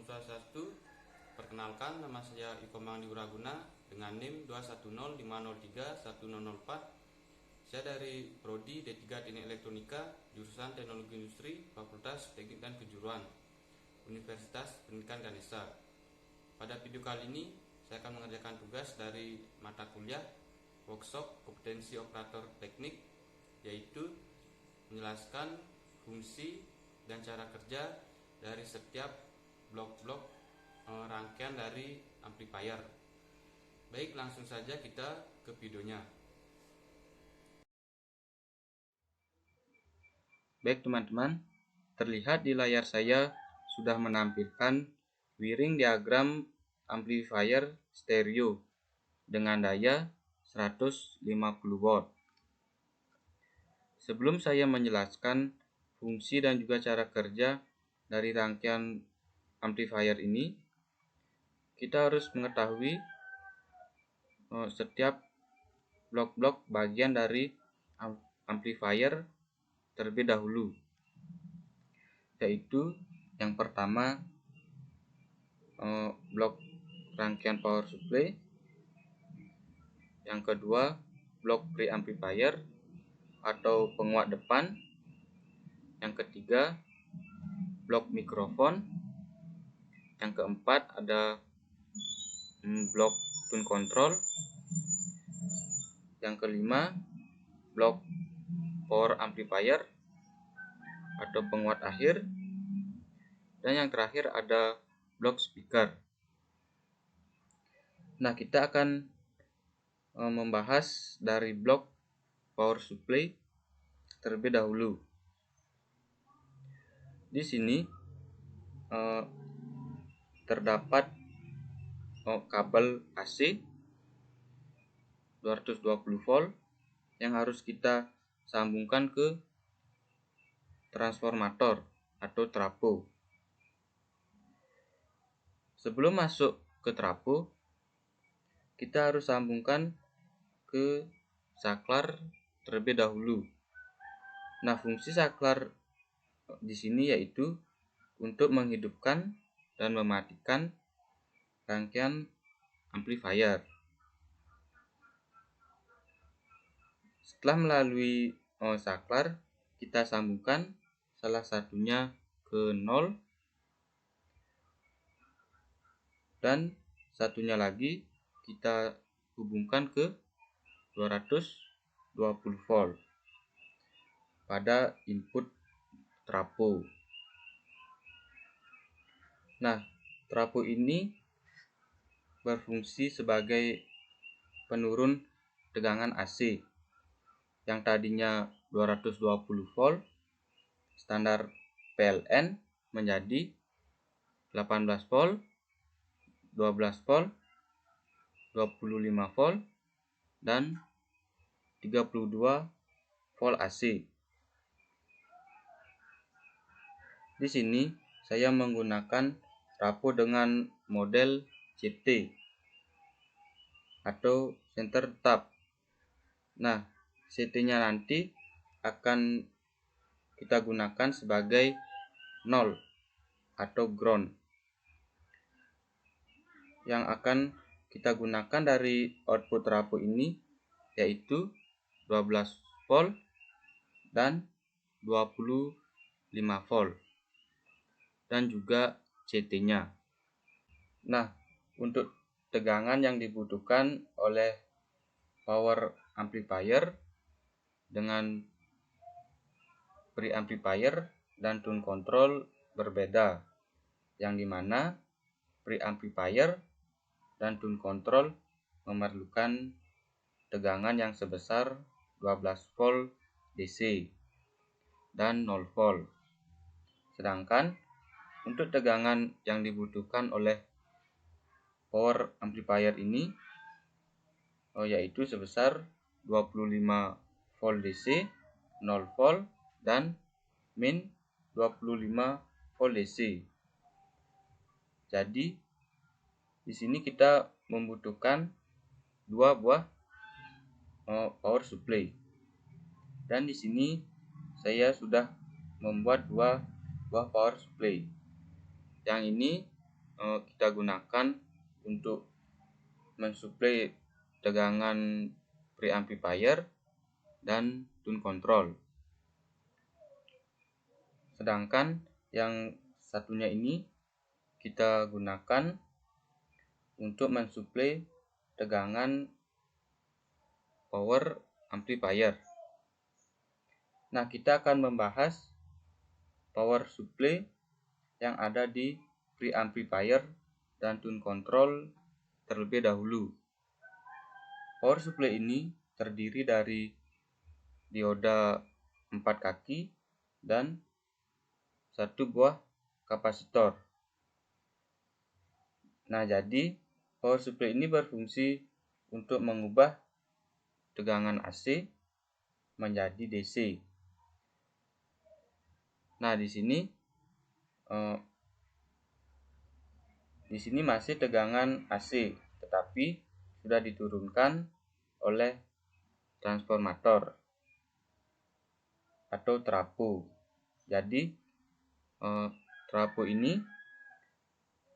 1. Perkenalkan, nama saya Iko Mangdi Uraguna dengan NIM 210503104. Saya dari Prodi D3 Teknik Elektronika, jurusan Teknologi Industri, Fakultas Teknik dan Kejuruan, Universitas Pendidikan Ganesha. Pada video kali ini, saya akan mengerjakan tugas dari mata kuliah workshop kompetensi operator teknik, yaitu menjelaskan fungsi dan cara kerja dari setiap blok-blok rangkaian dari amplifier. Baik, langsung saja kita ke videonya. Baik teman-teman, terlihat di layar saya sudah menampilkan wiring diagram amplifier stereo dengan daya 150 watt. Sebelum saya menjelaskan fungsi dan juga cara kerja dari rangkaian amplifier ini, kita harus mengetahui setiap blok-blok bagian dari amplifier terlebih dahulu, yaitu yang pertama blok rangkaian power supply, yang kedua blok preamplifier atau penguat depan, yang ketiga blok mikrofon, yang keempat ada blok tune control, yang kelima blok power amplifier atau penguat akhir, dan yang terakhir ada blok speaker. Nah, kita akan membahas dari blok power supply terlebih dahulu. Di sini terdapat kabel AC 220 volt yang harus kita sambungkan ke transformator atau trafo. Sebelum masuk ke trafo, kita harus sambungkan ke saklar terlebih dahulu. Nah, fungsi saklar di sini yaitu untuk menghidupkan dan mematikan rangkaian amplifier. Setelah melalui saklar, kita sambungkan salah satunya ke 0 dan satunya lagi kita hubungkan ke 220 volt pada input trafo. Nah, trafo ini berfungsi sebagai penurun tegangan AC yang tadinya 220 volt standar PLN menjadi 18 volt, 12 volt, 25 volt, dan 32 volt AC. Di sini saya menggunakan trafo dengan model CT atau center tap. Nah, CT-nya nanti akan kita gunakan sebagai 0 atau ground. Yang akan kita gunakan dari output trafo ini yaitu 12 volt dan 25 volt dan juga CT-nya. Nah, untuk tegangan yang dibutuhkan oleh power amplifier dengan preamplifier dan tune control berbeda, yang dimana preamplifier dan tune control memerlukan tegangan yang sebesar 12 volt DC dan 0 volt. Sedangkan untuk tegangan yang dibutuhkan oleh power amplifier ini yaitu sebesar 25 volt DC, 0 volt, dan min 25 volt DC. Jadi di sini kita membutuhkan dua buah power supply. Dan di sini saya sudah membuat dua buah power supply. Yang ini kita gunakan untuk mensuplai tegangan preamplifier dan tune control. Sedangkan yang satunya ini kita gunakan untuk mensuplai tegangan power amplifier. Nah, kita akan membahas power supply yang ada di preamplifier dan tune control terlebih dahulu. Power supply ini terdiri dari dioda 4 kaki dan satu buah kapasitor. Nah, jadi power supply ini berfungsi untuk mengubah tegangan AC menjadi DC. Nah, di sini masih tegangan AC, tetapi sudah diturunkan oleh transformator atau trafo. Jadi trafo ini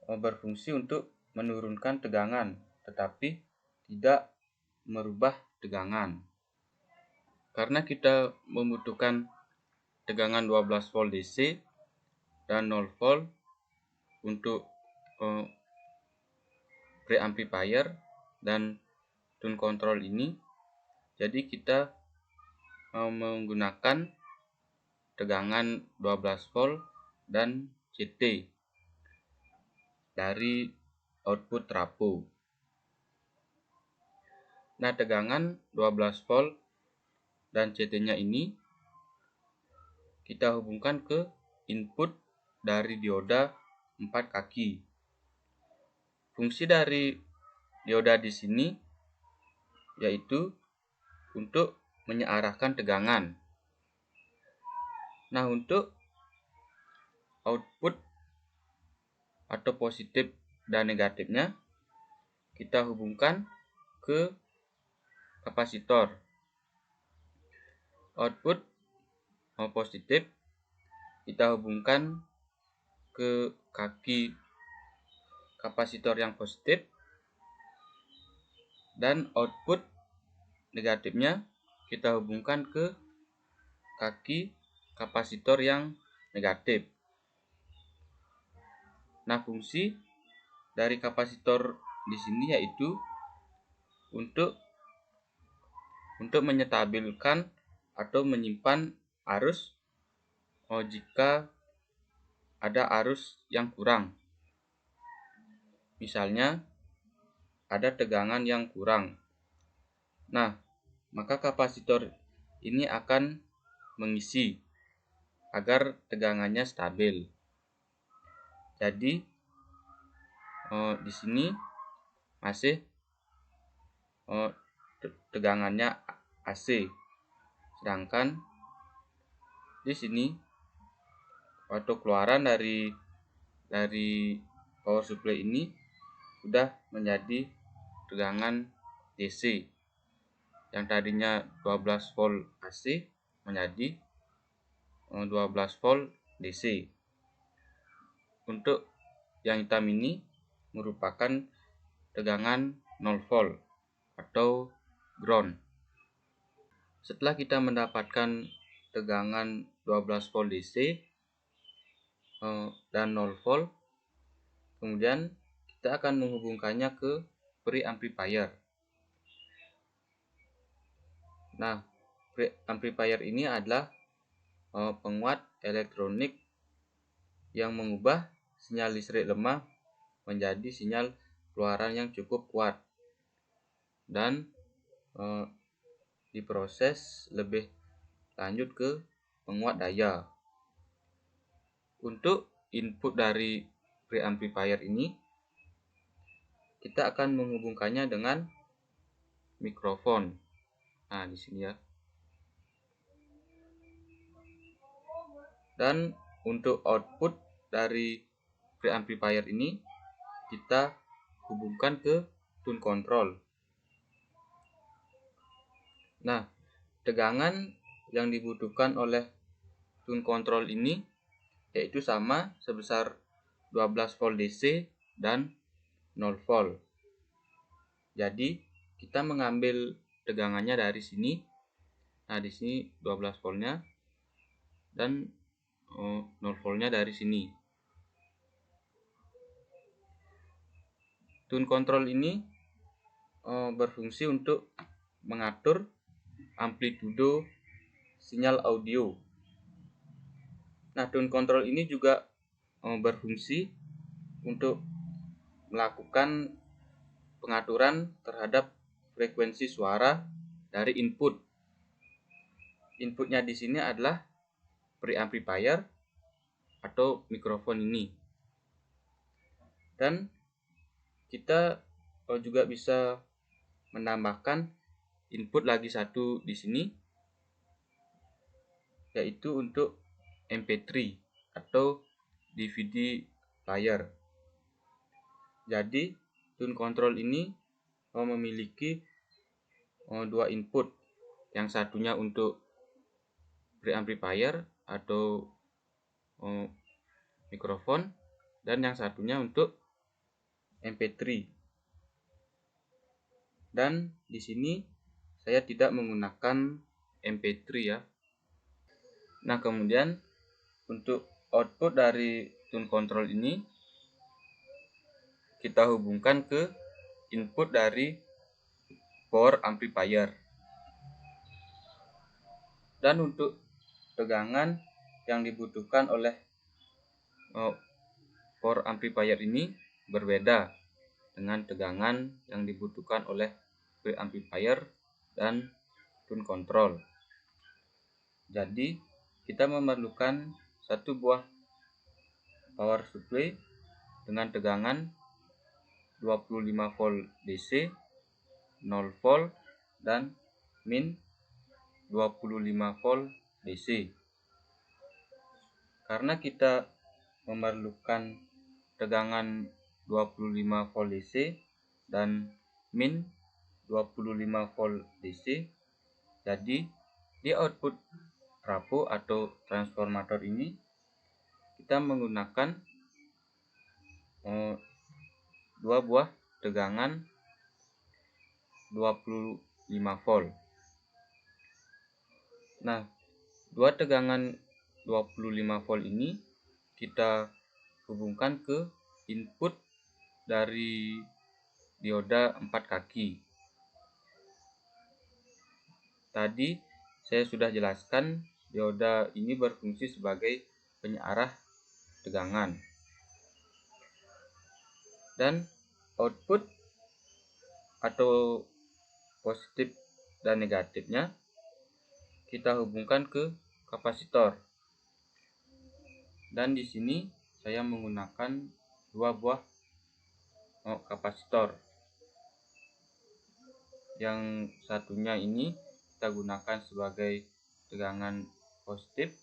berfungsi untuk menurunkan tegangan, tetapi tidak merubah tegangan. Karena kita membutuhkan tegangan 12 volt DC dan 0 volt untuk preamplifier dan tune control ini, jadi kita menggunakan tegangan 12 volt dan CT dari output trafo. Nah, tegangan 12 volt dan CT-nya ini kita hubungkan ke input dari dioda 4 kaki. Fungsi dari dioda di sini yaitu untuk menyearahkan tegangan. Nah, untuk output atau positif dan negatifnya kita hubungkan ke kapasitor. Output positif kita hubungkan ke kaki kapasitor yang positif, dan output negatifnya kita hubungkan ke kaki kapasitor yang negatif. Nah, fungsi dari kapasitor di sini yaitu untuk menyetabilkan atau menyimpan arus jika ada arus yang kurang. Misalnya ada tegangan yang kurang. Nah, maka kapasitor ini akan mengisi agar tegangannya stabil. Jadi di sini masih tegangannya AC, sedangkan di sini waktu keluaran dari power supply ini sudah menjadi tegangan DC, yang tadinya 12 volt AC menjadi 12 volt DC. Untuk yang hitam ini merupakan tegangan 0 volt atau ground. Setelah kita mendapatkan tegangan 12 volt DC dan 0 volt, kemudian kita akan menghubungkannya ke preamplifier. Nah, preamplifier ini adalah penguat elektronik yang mengubah sinyal listrik lemah menjadi sinyal keluaran yang cukup kuat dan diproses lebih lanjut ke penguat daya. Untuk input dari preamplifier ini kita akan menghubungkannya dengan mikrofon. Nah, di sini ya. Dan untuk output dari preamplifier ini kita hubungkan ke tune control. Nah, tegangan yang dibutuhkan oleh tune control ini yaitu sama sebesar 12 volt DC dan 0 volt. Jadi kita mengambil tegangannya dari sini. Nah, di sini 12 voltnya dan 0 voltnya dari sini. Tune control ini berfungsi untuk mengatur amplitudo sinyal audio. Nah, tune control ini juga berfungsi untuk melakukan pengaturan terhadap frekuensi suara dari input. Inputnya di sini adalah preamplifier atau mikrofon ini. Dan kita juga bisa menambahkan input lagi satu di sini, yaitu untuk MP3 atau DVD player. Jadi tune control ini memiliki dua input, yang satunya untuk preamplifier atau mikrofon, dan yang satunya untuk MP3. Dan di sini saya tidak menggunakan MP3 ya. Nah, kemudian untuk output dari tune control ini kita hubungkan ke input dari power amplifier. Dan untuk tegangan yang dibutuhkan oleh power amplifier ini berbeda dengan tegangan yang dibutuhkan oleh preamplifier dan tune control. Jadi kita memerlukan satu buah power supply dengan tegangan 25 volt DC, 0 volt, dan min 25 volt DC. Karena kita memerlukan tegangan 25 volt DC dan min 25 volt DC, jadi di output trafo atau transformator ini kita menggunakan dua buah tegangan 25 volt. Nah, dua tegangan 25 volt ini kita hubungkan ke input dari dioda 4 kaki. Tadi saya sudah jelaskan dioda ini berfungsi sebagai penyearah tegangan. Dan output atau positif dan negatifnya kita hubungkan ke kapasitor. Dan di sini saya menggunakan dua buah kapasitor. Yang satunya ini kita gunakan sebagai tegangan positif,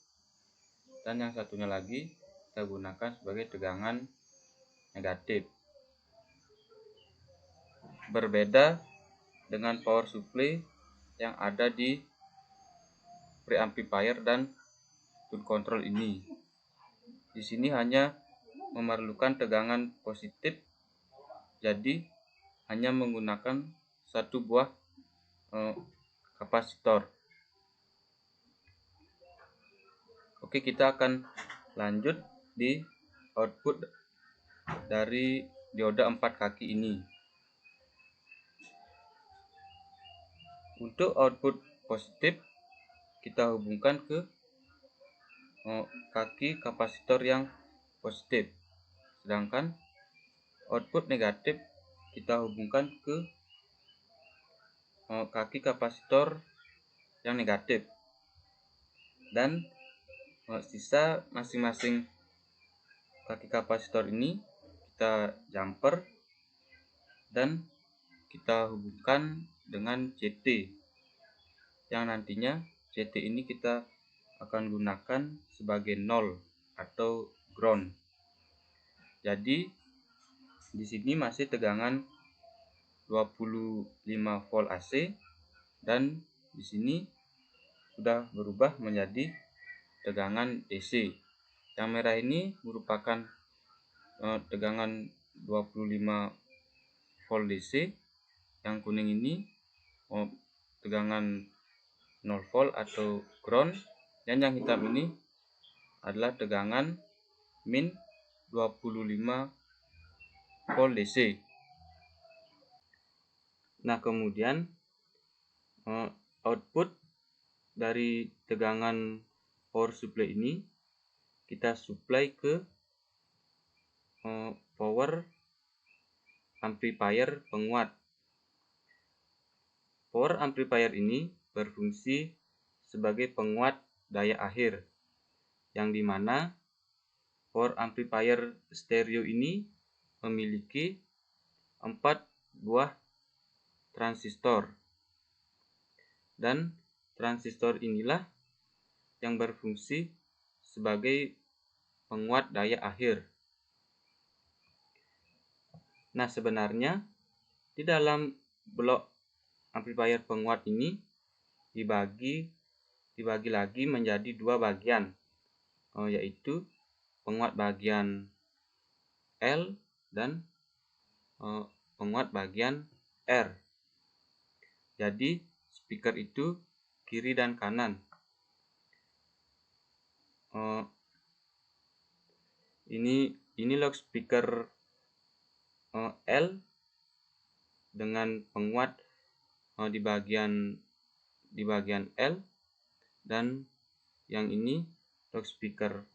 dan yang satunya lagi kita gunakan sebagai tegangan negatif. Berbeda dengan power supply yang ada di preamplifier dan tune control ini. Di sini hanya memerlukan tegangan positif, jadi hanya menggunakan satu buah kapasitor. Oke, kita akan lanjut di output dari dioda 4 kaki ini. Untuk output positif kita hubungkan ke kaki kapasitor yang positif, sedangkan output negatif kita hubungkan ke kaki kapasitor yang negatif. Dan sisa masing-masing kaki kapasitor ini kita jumper dan kita hubungkan dengan CT, yang nantinya CT ini kita akan gunakan sebagai 0 atau ground. Jadi di sini masih tegangan 25 volt AC, dan di sini sudah berubah menjadi tegangan DC. Yang merah ini merupakan tegangan 25 volt DC, yang kuning ini tegangan 0 volt atau ground, dan yang hitam ini adalah tegangan min 25 volt DC. Nah, kemudian output dari tegangan power supply ini kita supply ke power amplifier penguat. Power amplifier ini berfungsi sebagai penguat daya akhir, yang dimana power amplifier stereo ini memiliki 4 buah transistor, dan transistor inilah yang berfungsi sebagai penguat daya akhir. Nah, sebenarnya di dalam blok amplifier penguat ini dibagi lagi menjadi dua bagian, yaitu penguat bagian L dan penguat bagian R. Jadi speaker itu kiri dan kanan. Ini loudspeaker L dengan penguat di bagian L, dan yang ini loudspeaker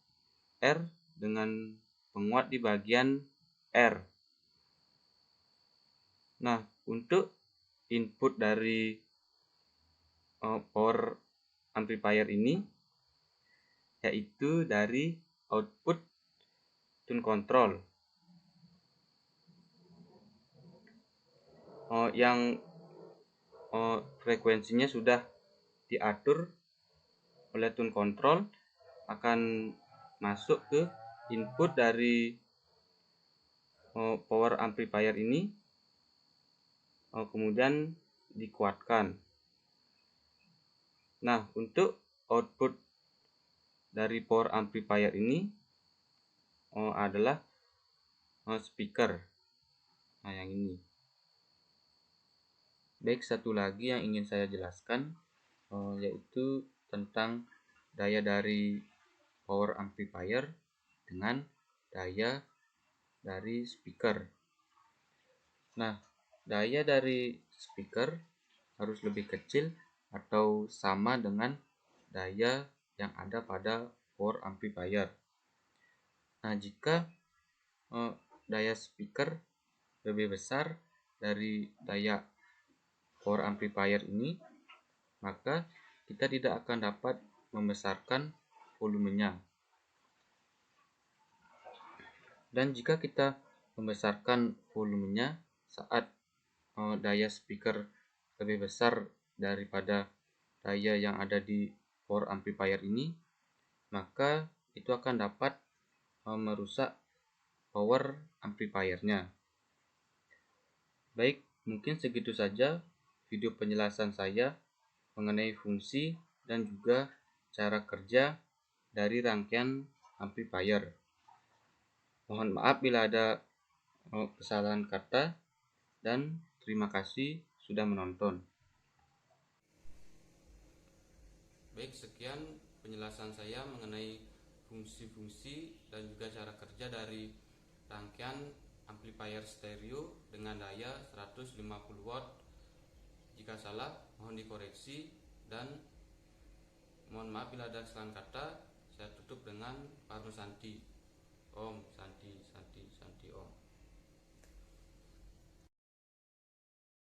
R dengan penguat di bagian R. Nah, untuk input dari power amplifier ini yaitu dari output tune control yang frekuensinya sudah diatur oleh tune control, akan masuk ke input dari power amplifier ini, kemudian dikuatkan. Nah, untuk output dari power amplifier ini adalah speaker. Nah, yang ini. Baik, satu lagi yang ingin saya jelaskan yaitu tentang daya dari power amplifier dengan daya dari speaker. Nah, daya dari speaker harus lebih kecil atau sama dengan daya yang ada pada power amplifier. Nah, jika daya speaker lebih besar dari daya power amplifier ini, maka kita tidak akan dapat membesarkan volumenya. Dan jika kita membesarkan volumenya saat daya speaker lebih besar daripada daya yang ada di power amplifier ini, maka itu akan dapat merusak power amplifiernya. Baik, mungkin segitu saja video penjelasan saya mengenai fungsi dan juga cara kerja dari rangkaian amplifier. Mohon maaf bila ada kesalahan kata, dan terima kasih sudah menonton. Baik, sekian penjelasan saya mengenai fungsi-fungsi dan juga cara kerja dari rangkaian amplifier stereo dengan daya 150 watt. Jika salah, mohon dikoreksi, dan mohon maaf bila ada kesalahan kata. Saya tutup dengan Pak Nusanti. Om.